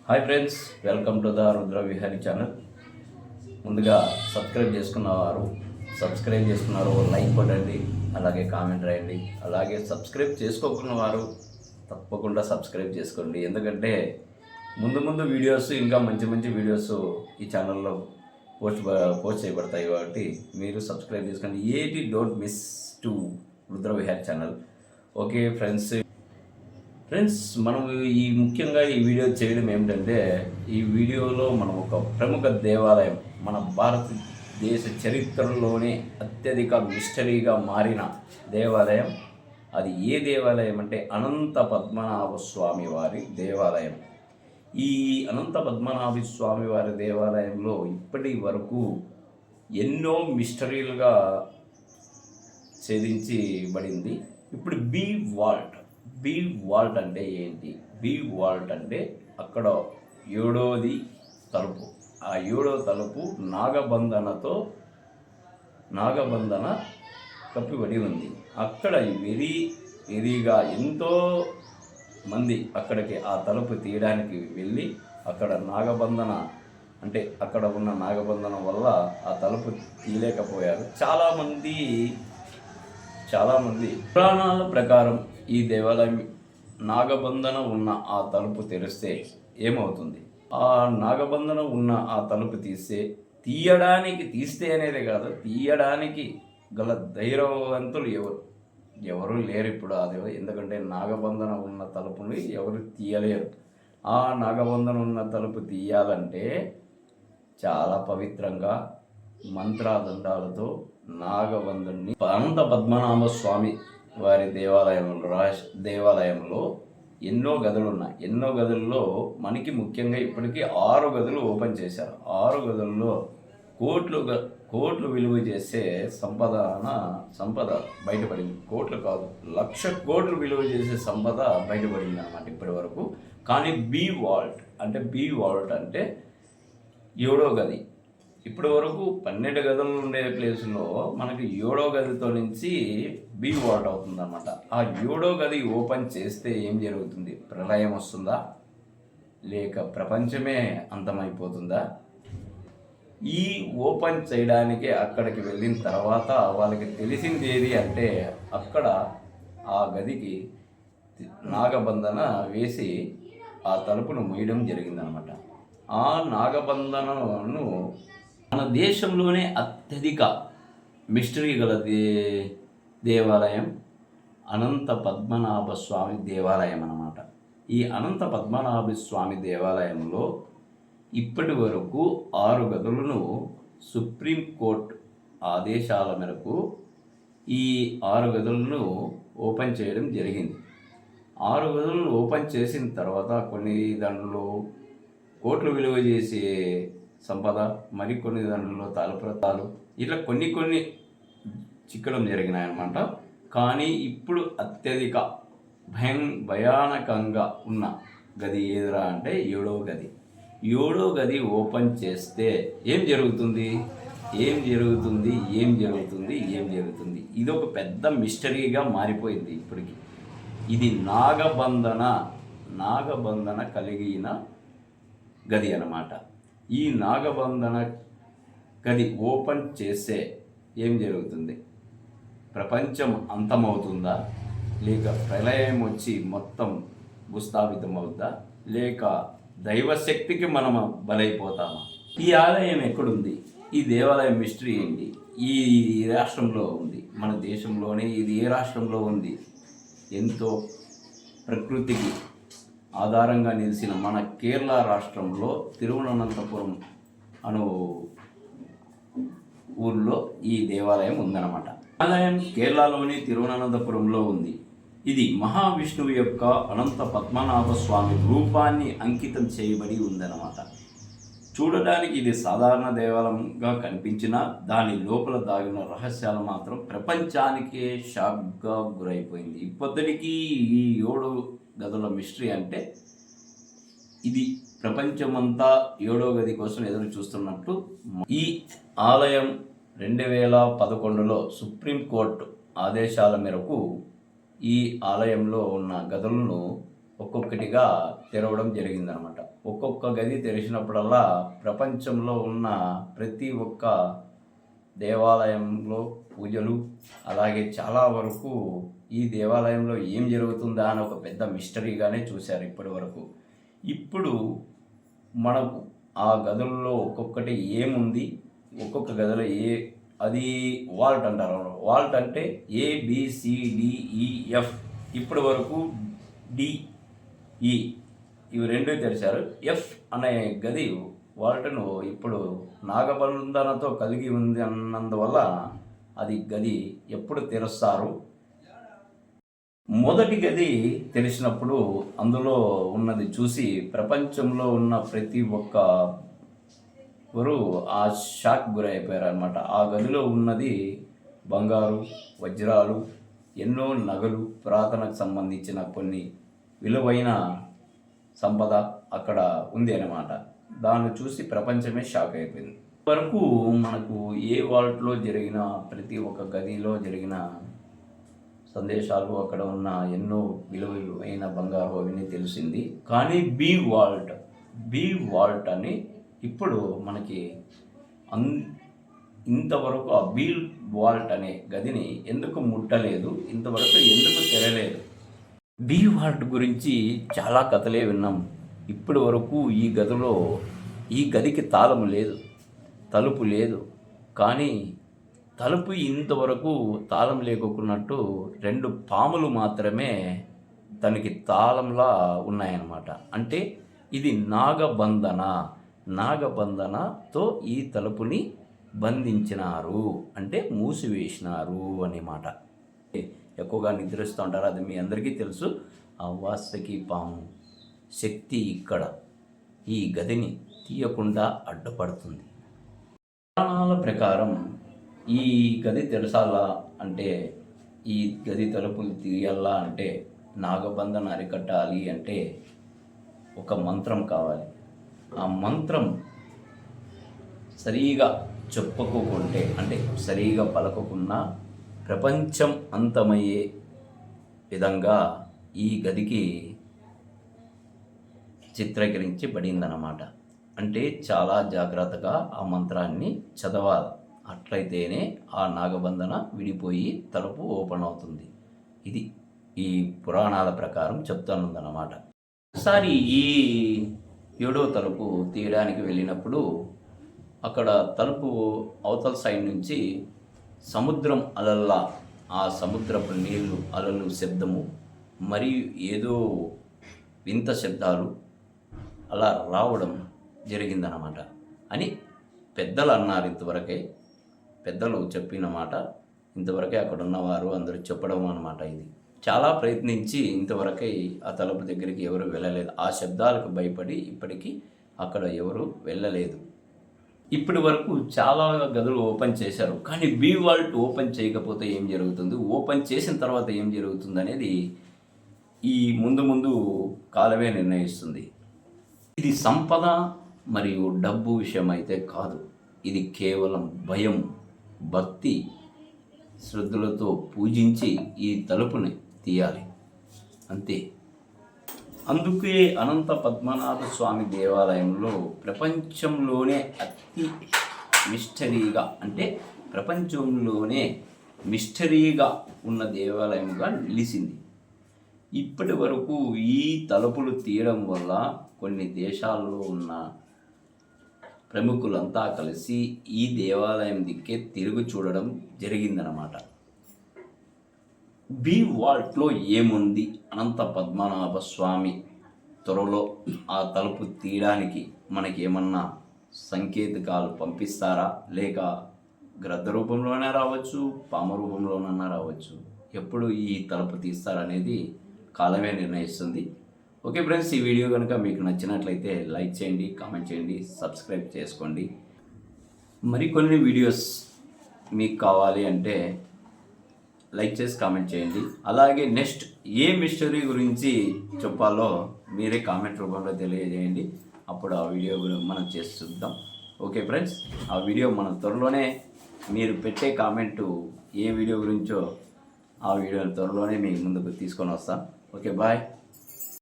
Hi friends, welcome to the Rudra Vihari channel. ముందుగా subscribe చేసుకున్నారు like కొట్టండి, అలాగే కామెంట్ రాయండి. అలాగే సబ్స్క్రైబ్ చేసుకోకున్న వారు తప్పకుండా సబ్స్క్రైబ్ చేసుకోండి. ఎందుకంటే ముందు వీడియోస్, ఇంకా మంచి మంచి వీడియోస్ ఈ ఛానల్లో పోస్ట్ చేయబడతాయి. కాబట్టి మీరు సబ్స్క్రైబ్ చేసుకోండి. Don't miss to Rudra Vihari channel. Okay friends, మనం ముఖ్యంగా ఈ వీడియో చేయడం ఏమిటంటే, ఈ వీడియోలో మనం ఒక ప్రముఖ దేవాలయం, మన భారతదేశ చరిత్రలోనే అత్యధిక మిస్టరీగా మారిన దేవాలయం. అది ఏ దేవాలయం అంటే అనంత పద్మనాభ స్వామి వారి దేవాలయం. ఈ అనంత పద్మనాభ స్వామి వారి దేవాలయంలో ఇప్పటి వరకు ఎన్నో మిస్టరీలుగా ఛేదించబడింది. ఇప్పుడు బీ వాల్ట్ అంటే ఏంటి? బీ వాల్ట్ అంటే అక్కడ 7వ తలుపు. ఆ 7వ తలుపు నాగబంధన కప్పిబడి ఉంది. అక్కడ వెరీగా ఎంతో మంది అక్కడికి ఆ తలుపు తీయడానికి వెళ్ళి అక్కడ అక్కడ ఉన్న నాగబంధనం వల్ల ఆ తలుపు తీయలేకపోయారు. చాలామంది పురాణాల ప్రకారం ఈ దేవాలయం నాగబంధన ఉన్న ఆ తలుపు తెరిస్తే ఏమవుతుంది? ఆ నాగబంధన ఉన్న ఆ తలుపు తీస్తే అనేదే కాదు, తీయడానికి గల ధైర్యవంతులు ఎవరు లేరు ఇప్పుడు. అది ఎందుకంటే నాగబంధన ఉన్న తలుపుని ఎవరు తీయలేరు. ఆ నాగబంధన ఉన్న తలుపు తీయాలంటే చాలా పవిత్రంగా మంత్రాదండాలతో నాగబంధుని అనంత పద్మనాభ స్వామి వారి దేవాలయంలో ఎన్నో గదులు ఉన్నాయి. ఎన్నో గదుల్లో మనకి ముఖ్యంగా ఇప్పటికీ 6 గదులు ఓపెన్ చేశారు. 6 గదుల్లో కోట్లు విలువ చేసే సంపద బయటపడింది. కోట్లు కాదు, 1,00,000 కోట్లు విలువ చేసే సంపద బయటపడింది అన్నమాట ఇప్పటి వరకు. కానీ బీ వాల్ట్ అంటే 7వ గది. ఇప్పటి వరకు 12 గదులు ఉండే ప్లేస్లో మనకి 7వ గదితో నుంచి బీ వాల్ట్ అవుతుంది అన్నమాట. ఆ 7వ గది ఓపెన్ చేస్తే ఏం జరుగుతుంది? ప్రళయం వస్తుందా, లేక ప్రపంచమే అంతమైపోతుందా? ఈ ఓపెన్ చేయడానికి అక్కడికి వెళ్ళిన తర్వాత వాళ్ళకి తెలిసింది ఏది అంటే, అక్కడ ఆ గదికి నాగబంధన వేసి ఆ తలుపును మూయడం జరిగిందనమాట. ఆ నాగబంధనను మన దేశంలోనే అత్యధిక మిస్టరీ గల దేవాలయం అనంత పద్మనాభ స్వామి దేవాలయం అన్నమాట. ఈ అనంత పద్మనాభ స్వామి దేవాలయంలో ఇప్పటి వరకు 6 గదులను సుప్రీంకోర్టు ఆదేశాల మేరకు ఈ 6 గదులను ఓపెన్ చేయడం జరిగింది. 6 గదులను ఓపెన్ చేసిన తర్వాత కొన్ని దాంట్లో కోట్లు విలువ చేసే సంపద, మరికొన్ని దాంట్లో తాళప్రతాలు, ఇట్లా కొన్ని చిక్కడం జరిగినాయన్నమాట. కానీ ఇప్పుడు అత్యధిక భయానకంగా ఉన్న గది ఏదిరా అంటే 7వ గది. 7వ గది ఓపెన్ చేస్తే ఏం జరుగుతుంది? ఇది ఒక పెద్ద మిస్టరీగా మారిపోయింది ఇప్పటికి. ఇది నాగబంధన కలిగిన గది అన్నమాట. ఈ నాగబంధన గది ఓపెన్ చేస్తే ఏం జరుగుతుంది? ప్రపంచం అంతమవుతుందా, లేక ప్రళయం వచ్చి మొత్తం భూస్థాపితం అవుద్దా, లేక దైవశక్తికి మనం బలైపోతామా? ఈ ఆలయం ఎక్కడుంది? ఈ దేవాలయం మిస్టరీ ఏంటి? ఈ రాష్ట్రంలో ఉంది, మన దేశంలోనే. ఇది ఏ రాష్ట్రంలో ఉంది? ఎంతో ప్రకృతికి ఆధారంగా నిలిచిన మన కేరళ రాష్ట్రంలో తిరువనంతపురం అను ఊర్లో ఈ దేవాలయం ఉందన్నమాట. ఆలయం కేరళలోని తిరువనంతపురంలో ఉంది. ఇది మహావిష్ణువు యొక్క అనంత పద్మనాభ స్వామి రూపాన్ని అంకితం చేయబడి ఉందన్నమాట. చూడడానికి ఇది సాధారణ దేవాలయంగా కనిపించినా దాని లోపల దాగిన రహస్యాలు మాత్రం ప్రపంచానికే షాక్గా గురైపోయింది. ఇప్పటికీ ఈ 7 గదుల మిస్టరీ అంటే ఇది ప్రపంచమంతా 7వ గది కోసం ఎదురు చూస్తున్నట్టు. ఈ ఆలయం 2011లో సుప్రీంకోర్టు ఆదేశాల మేరకు ఈ ఆలయంలో ఉన్న గదులను ఒక్కొక్కటిగా తెరవడం జరిగిందనమాట. ఒక్కొక్క గది తెరిచినప్పుడల్లా ప్రపంచంలో ఉన్న ప్రతి ఒక్క దేవాలయంలో పూజలు, అలాగే చాలా వరకు ఈ దేవాలయంలో ఏం జరుగుతుందా అని ఒక పెద్ద మిస్టరీగానే చూశారు ఇప్పటి వరకు. ఇప్పుడు మనకు ఆ గదుల్లో ఒక్కొక్కటి ఏముంది, ఒక్కొక్క గదిలో అది వాల్ట్ అంటారు. వాల్ట్ అంటే ABCDEF, ఇప్పటి వరకు DE ఇవి రెండూ తెరిచారు. ఎఫ్ అనే గది వాల్ట్ను ఇప్పుడు నాగబంధనతో కలిగి ఉంది అన్నందువల్ల అది గది ఎప్పుడు తెరుస్తారు. మొదటి గది తెలిసినప్పుడు అందులో ఉన్నది చూసి ప్రపంచంలో ఉన్న ప్రతి ఒక్కరు ఆ షాక్ గురైపోయారు అనమాట. ఆ గదిలో ఉన్నది బంగారు, వజ్రాలు, ఎన్నో నగలు, పురాతనకు సంబంధించిన కొన్ని విలువైన సంపద అక్కడ ఉంది అన్నమాట. దాన్ని చూసి ప్రపంచమే షాక్ అయిపోయింది. వరకు మనకు ఏ వాల్ట్లో జరిగిన ప్రతి ఒక్క గదిలో జరిగిన సందేశాలు, అక్కడ ఉన్న ఎన్నో విలువైన బంగారు అవన్నీ తెలిసింది. కానీ బి వాల్ట్ అని ఇప్పుడు మనకి ఇంతవరకు ఆ బి వాల్ట్ అనే గదిని ఎందుకు ముట్టలేదు, ఇంతవరకు ఎందుకు తెరలేదు? బి వాల్ట్ గురించి చాలా కథలే విన్నాం. ఇప్పటి వరకు ఈ గదికి తాళం లేదు, తలుపు లేదు. కానీ తలుపు ఇంతవరకు తాళం లేకున్నట్టు 2 పాములు మాత్రమే దానికి తాళంలా ఉన్నాయన్నమాట. అంటే ఇది నాగబంధనతో ఈ తలుపుని బంధించినారు, అంటే మూసివేసినారు అన్నమాట. ఎక్కువగా నిద్రిస్తూ ఉంటారు, అది మీ అందరికీ తెలుసు. ఆ వాస్తకి పాము శక్తి ఇక్కడ ఈ గదిని తీయకుండా అడ్డుపడుతుంది. పురాణాల ప్రకారం ఈ గది తెరచాలా అంటే, ఈ గది తలుపులు తీయాలా అంటే, నాగబంధన అరికట్టాలి అంటే ఒక మంత్రం కావాలి. ఆ మంత్రం సరిగా చెప్పుకోకుంటే, అంటే సరిగా పలకకున్నా ప్రపంచం అంతమయ్యే విధంగా ఈ గదికి చిత్రీకరించబడిందన్నమాట. అంటే చాలా జాగ్రత్తగా ఆ మంత్రాన్ని చదవాలి. అట్లయితేనే ఆ నాగబంధన విడిపోయి తలుపు ఓపెన్ అవుతుంది. ఇది ఈ పురాణాల ప్రకారం చెప్తానుందన్నమాట. ఒకసారి ఈ 7వ తలుపు తీయడానికి వెళ్ళినప్పుడు అక్కడ తలుపు అవతల సైడ్ నుంచి సముద్రం అలల్లా, ఆ సముద్రపు నీళ్లు, అలలు శబ్దము మరియు ఏదో వింత శబ్దాలు అలా రావడం జరిగిందన్నమాట అని పెద్దలు అన్నారు. పెద్దలు చెప్పిన మాట ఇంతవరకే అక్కడ ఉన్నవారు అందరూ చెప్పడం అన్నమాట. ఇది చాలా ప్రయత్నించి ఇంతవరకే ఆ తలుపు దగ్గరికి ఎవరు వెళ్ళలేదు. ఆ శబ్దాలకు భయపడి ఇప్పటికీ అక్కడ ఎవరు వెళ్ళలేదు. ఇప్పటి వరకు చాలా గదులు ఓపెన్ చేశారు, కానీ బి వాల్ట్ ఓపెన్ చేయకపోతే ఏం జరుగుతుంది, ఓపెన్ చేసిన తర్వాత ఏం జరుగుతుంది అనేది ఈ ముందు కాలమే నిర్ణయిస్తుంది. ఇది సంపద మరియు డబ్బు విషయం అయితే కాదు. ఇది కేవలం భయం, భక్తి, శ్రద్ధలతో పూజించి ఈ తలుపుని తీయాలి, అంతే. అందుకే అనంత పద్మనాభ స్వామి దేవాలయంలో ప్రపంచంలోనే అతి మిస్టరీగా, అంటే ప్రపంచంలోనే మిస్టరీగా ఉన్న దేవాలయంగా నిలిచింది. ఇప్పటి వరకు ఈ తలుపులు తీయడం వల్ల కొన్ని దేశాల్లో ఉన్న ప్రముఖులంతా కలిసి ఈ దేవాలయం దిక్కే తిరుగు చూడడం జరిగిందనమాట. బి వాల్ట్లో ఏముంది, అనంత పద్మనాభ స్వామి త్వరలో ఆ తలుపు తీయడానికి మనకి ఏమన్నా సంకేతాలు పంపిస్తారా, లేక గ్రద్ద రూపంలోనే రావచ్చు, పామ రూపంలోనన్నా రావచ్చు. ఎప్పుడు ఈ తలుపు తీస్తారనేది కాలమే నిర్ణయిస్తుంది. ఓకే ఫ్రెండ్స్, ఈ వీడియో కనుక మీకు నచ్చినట్లయితే లైక్ చేయండి, కామెంట్ చేయండి, సబ్స్క్రైబ్ చేసుకోండి. మరికొన్ని వీడియోస్ మీకు కావాలి అంటే లైక్ చేసి కామెంట్ చేయండి. అలాగే నెక్స్ట్ ఏ మిస్టరీ గురించి చెప్పాలో మీరే కామెంట్ రూపంలో తెలియజేయండి. అప్పుడు ఆ వీడియో మనం చేసి చూద్దాం. ఓకే ఫ్రెండ్స్, ఆ వీడియో మనం త్వరలోనే, మీరు పెట్టే కామెంటు ఏ వీడియో గురించో ఆ వీడియోని త్వరలోనే మీ ముందుకు తీసుకొని వస్తాం. Okay, bye.